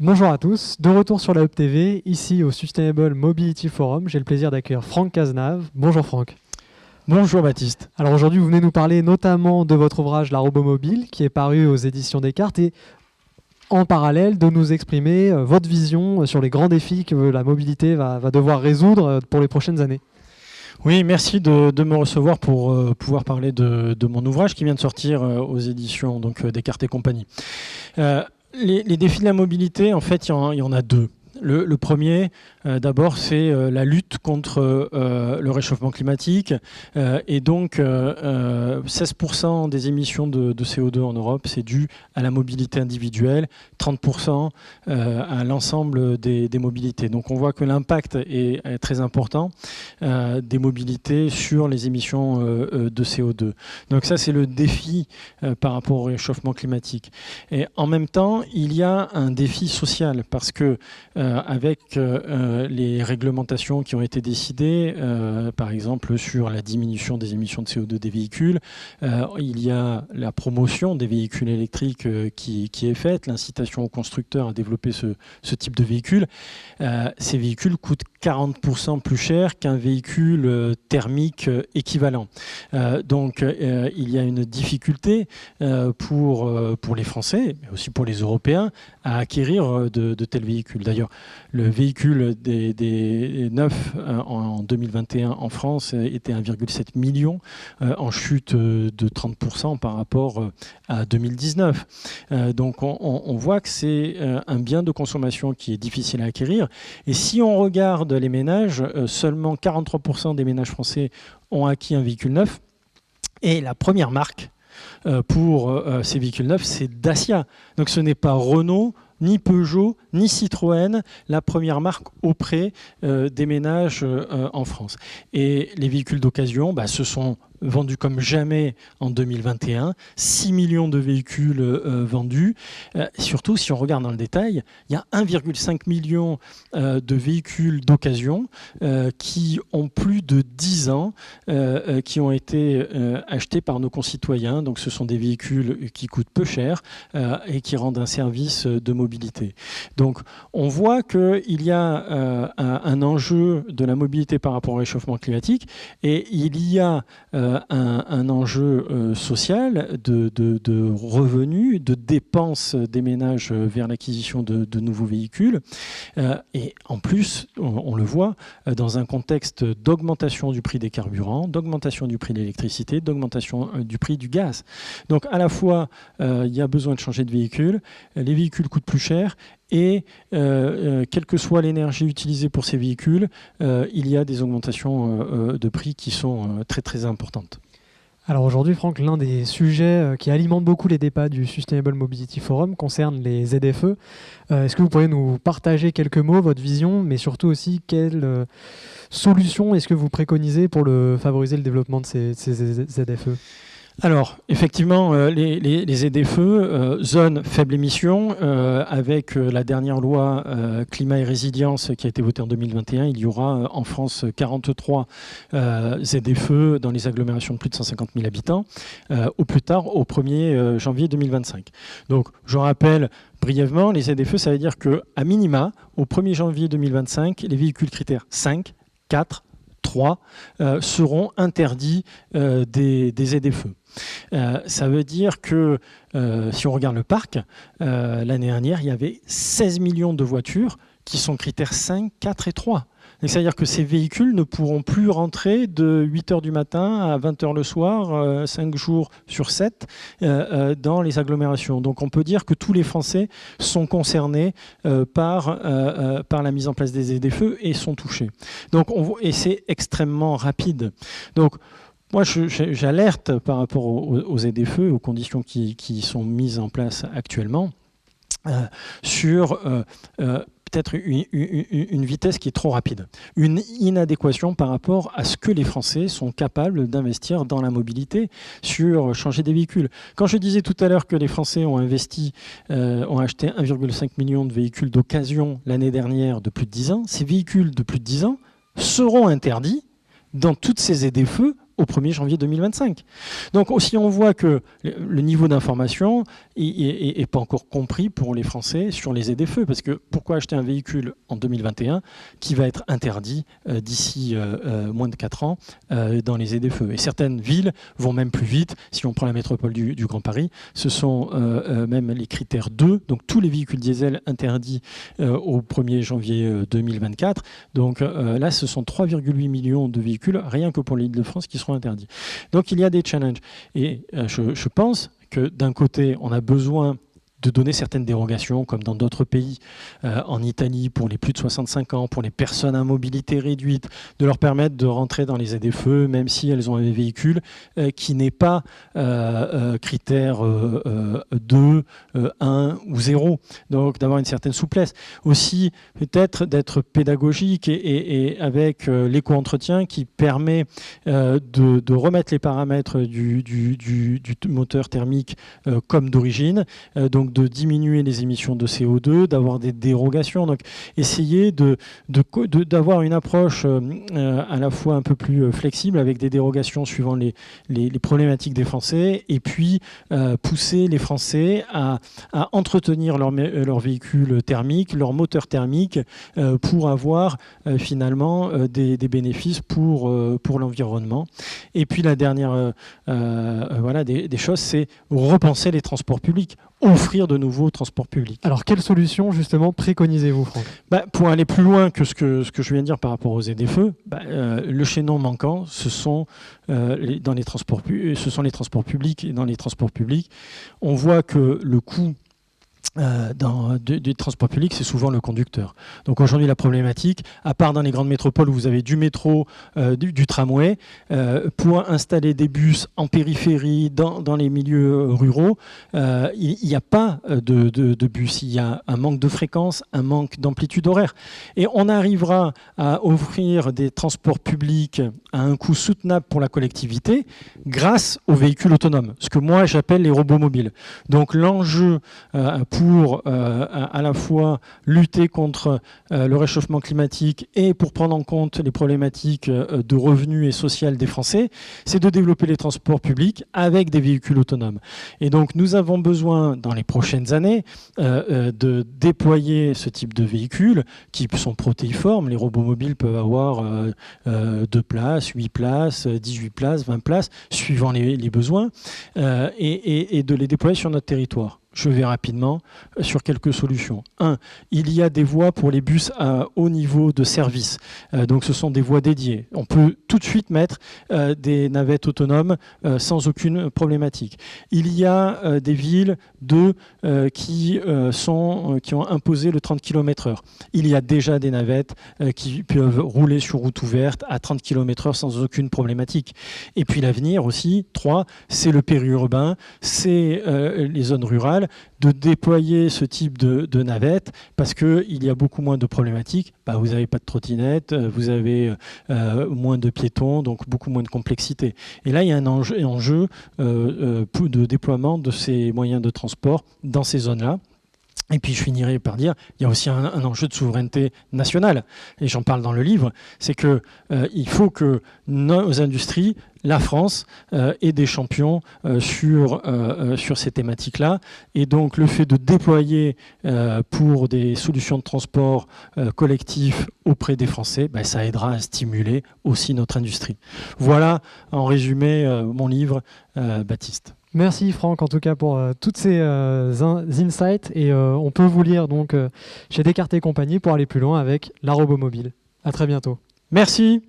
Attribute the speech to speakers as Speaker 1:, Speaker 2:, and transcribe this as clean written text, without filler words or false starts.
Speaker 1: Bonjour à tous, de retour sur la Hub TV, ici au Sustainable Mobility Forum. J'ai le plaisir d'accueillir Franck Cazenave. Bonjour Franck.
Speaker 2: Bonjour Baptiste.
Speaker 1: Alors aujourd'hui, vous venez nous parler notamment de votre ouvrage La Robomobile, qui est paru aux éditions Descartes, et en parallèle de nous exprimer votre vision sur les grands défis que la mobilité va devoir résoudre pour les prochaines années.
Speaker 2: Oui, merci de me recevoir pour pouvoir parler de mon ouvrage qui vient de sortir aux éditions Descartes et compagnie. Les défis de la mobilité, en fait, il y en a deux. Le premier, d'abord, c'est la lutte contre le réchauffement climatique. Et donc, 16% des émissions de CO2 en Europe, c'est dû à la mobilité individuelle, 30% à l'ensemble des mobilités. Donc, on voit que l'impact est très important des mobilités sur les émissions de CO2. Donc, ça, c'est le défi par rapport au réchauffement climatique. Et en même temps, il y a un défi social parce que avec les réglementations qui ont été décidées, par exemple sur la diminution des émissions de CO2 des véhicules, il y a la promotion des véhicules électriques qui est faite, l'incitation aux constructeurs à développer ce type de véhicules. Ces véhicules coûtent 40% plus cher qu'un véhicule thermique équivalent. Donc il y a une difficulté pour les Français, mais aussi pour les Européens, à acquérir de tels véhicules. D'ailleurs, le véhicule des neufs en 2021 en France était 1,7 million, en chute de 30% par rapport à 2019. Donc on voit que c'est un bien de consommation qui est difficile à acquérir. Et si on regarde les ménages, seulement 43% des ménages français ont acquis un véhicule neuf. Et la première marque pour ces véhicules neufs, c'est Dacia. Donc ce n'est pas Renault, ni Peugeot, ni Citroën, la première marque auprès des ménages en France. Et les véhicules d'occasion se sont vendus comme jamais en 2021, 6 millions de véhicules vendus. Surtout, si on regarde dans le détail, il y a 1,5 million de véhicules d'occasion qui ont plus de 10 ans, qui ont été achetés par nos concitoyens. Donc ce sont des véhicules qui coûtent peu cher et qui rendent un service de mobilité. Donc on voit qu'il y a un enjeu de la mobilité par rapport au réchauffement climatique et il y a un enjeu social de revenus, de dépenses des ménages vers l'acquisition de nouveaux véhicules. Et en plus, on le voit, dans un contexte d'augmentation du prix des carburants, d'augmentation du prix de l'électricité, d'augmentation du prix du gaz. Donc à la fois, il y a besoin de changer de véhicule, les véhicules coûtent plus cher, et quelle que soit l'énergie utilisée pour ces véhicules, il y a des augmentations de prix qui sont très très importantes.
Speaker 1: Alors aujourd'hui, Franck, l'un des sujets qui alimente beaucoup les débats du Sustainable Mobility Forum concerne les ZFE. Est-ce que vous pourriez nous partager quelques mots, votre vision, mais surtout aussi quelles solutions est-ce que vous préconisez pour favoriser le développement de ces ZFE ?
Speaker 2: Alors, effectivement, les ZFE, zones faible émission, avec la dernière loi climat et résilience qui a été votée en 2021, il y aura en France 43 ZFE dans les agglomérations de plus de 150 000 habitants, au plus tard au 1er janvier 2025. Donc, je rappelle brièvement, les ZFE, ça veut dire qu'à minima, au 1er janvier 2025, les véhicules critères 5, 4, 3 seront interdits des ZFE. Ça veut dire que si on regarde le parc, l'année dernière, il y avait 16 millions de voitures qui sont critères 5, 4 et 3. C'est-à-dire que ces véhicules ne pourront plus rentrer de 8h du matin à 20h le soir, 5 jours sur 7, dans les agglomérations. Donc on peut dire que tous les Français sont concernés par la mise en place des ZFE et sont touchés. Donc et c'est extrêmement rapide. Donc moi, j'alerte par rapport aux ZFE, aux conditions qui sont mises en place actuellement, sur peut-être une vitesse qui est trop rapide, une inadéquation par rapport à ce que les Français sont capables d'investir dans la mobilité sur changer des véhicules. Quand je disais tout à l'heure que les Français ont acheté 1,5 million de véhicules d'occasion l'année dernière de plus de 10 ans, ces véhicules de plus de 10 ans seront interdits dans toutes ces ZFE au 1er janvier 2025. Donc aussi on voit que le niveau d'information n'est pas encore compris pour les Français sur les ZFE, parce que pourquoi acheter un véhicule en 2021 qui va être interdit d'ici moins de 4 ans dans les ZFE. Et certaines villes vont même plus vite. Si on prend la métropole du Grand Paris, ce sont même les critères 2, donc tous les véhicules diesel interdits au 1er janvier 2024. Donc là, ce sont 3,8 millions de véhicules, rien que pour l'Île-de-France, qui seront interdits. Donc il y a des challenges. Et je pense que d'un côté, on a besoin de donner certaines dérogations, comme dans d'autres pays, en Italie, pour les plus de 65 ans, pour les personnes à mobilité réduite, de leur permettre de rentrer dans les ZFE, même si elles ont un véhicule qui n'est pas critère 2, 1 ou 0. Donc d'avoir une certaine souplesse. Aussi, peut-être d'être pédagogique et avec l'éco-entretien qui permet de remettre les paramètres du moteur thermique comme d'origine, donc de diminuer les émissions de CO2, d'avoir des dérogations. Donc, essayer d'avoir une approche à la fois un peu plus flexible avec des dérogations suivant les problématiques des Français, et puis pousser les Français à entretenir leur véhicule thermique, leur moteur thermique, pour avoir finalement des bénéfices pour l'environnement. Et puis la dernière des choses, c'est repenser les transports publics, offrir de nouveaux transports publics.
Speaker 1: Alors, quelle solution, justement, préconisez-vous, Franck ?
Speaker 2: Pour aller plus loin que ce que je viens de dire par rapport aux ZFE, le chaînon manquant, ce sont les transports publics. Et dans les transports publics, on voit que le coût du transport public, c'est souvent le conducteur. Donc aujourd'hui, la problématique, à part dans les grandes métropoles où vous avez du métro, du tramway, pour installer des bus en périphérie, dans les milieux ruraux, il n'y a pas de bus. Il y a un manque de fréquence, un manque d'amplitude horaire. Et on arrivera à offrir des transports publics à un coût soutenable pour la collectivité grâce aux véhicules autonomes, ce que moi j'appelle les robots mobiles. Donc l'enjeu pour à la fois lutter contre le réchauffement climatique et pour prendre en compte les problématiques de revenus et sociales des Français, c'est de développer les transports publics avec des véhicules autonomes. Et donc nous avons besoin dans les prochaines années de déployer ce type de véhicules qui sont protéiformes. Les robots mobiles peuvent avoir 2 places, 8 places, 18 places, 20 places, suivant les besoins, et de les déployer sur notre territoire. Je vais rapidement sur quelques solutions. 1. Il y a des voies pour les bus à haut niveau de service. Donc ce sont des voies dédiées. On peut tout de suite mettre des navettes autonomes sans aucune problématique. Il y a des villes qui ont imposé le 30 km/h. Il y a déjà des navettes qui peuvent rouler sur route ouverte à 30 km/h sans aucune problématique. Et puis l'avenir aussi, 3, c'est le périurbain, c'est les zones rurales, de déployer ce type de navette parce qu'il y a beaucoup moins de problématiques. Vous n'avez pas de trottinette, vous avez moins de piétons, donc beaucoup moins de complexité. Et là, il y a un enjeu de déploiement de ces moyens de transport dans ces zones-là. Et puis je finirai par dire, il y a aussi un enjeu de souveraineté nationale, et j'en parle dans le livre, c'est que il faut que nos industries, la France, aient des champions sur ces thématiques-là. Et donc le fait de déployer pour des solutions de transport collectif auprès des Français, ça aidera à stimuler aussi notre industrie. Voilà en résumé mon livre, Baptiste.
Speaker 1: Merci Franck en tout cas pour toutes ces insights, et on peut vous lire donc chez Descartes et compagnie pour aller plus loin avec la robot mobile. À très bientôt.
Speaker 2: Merci.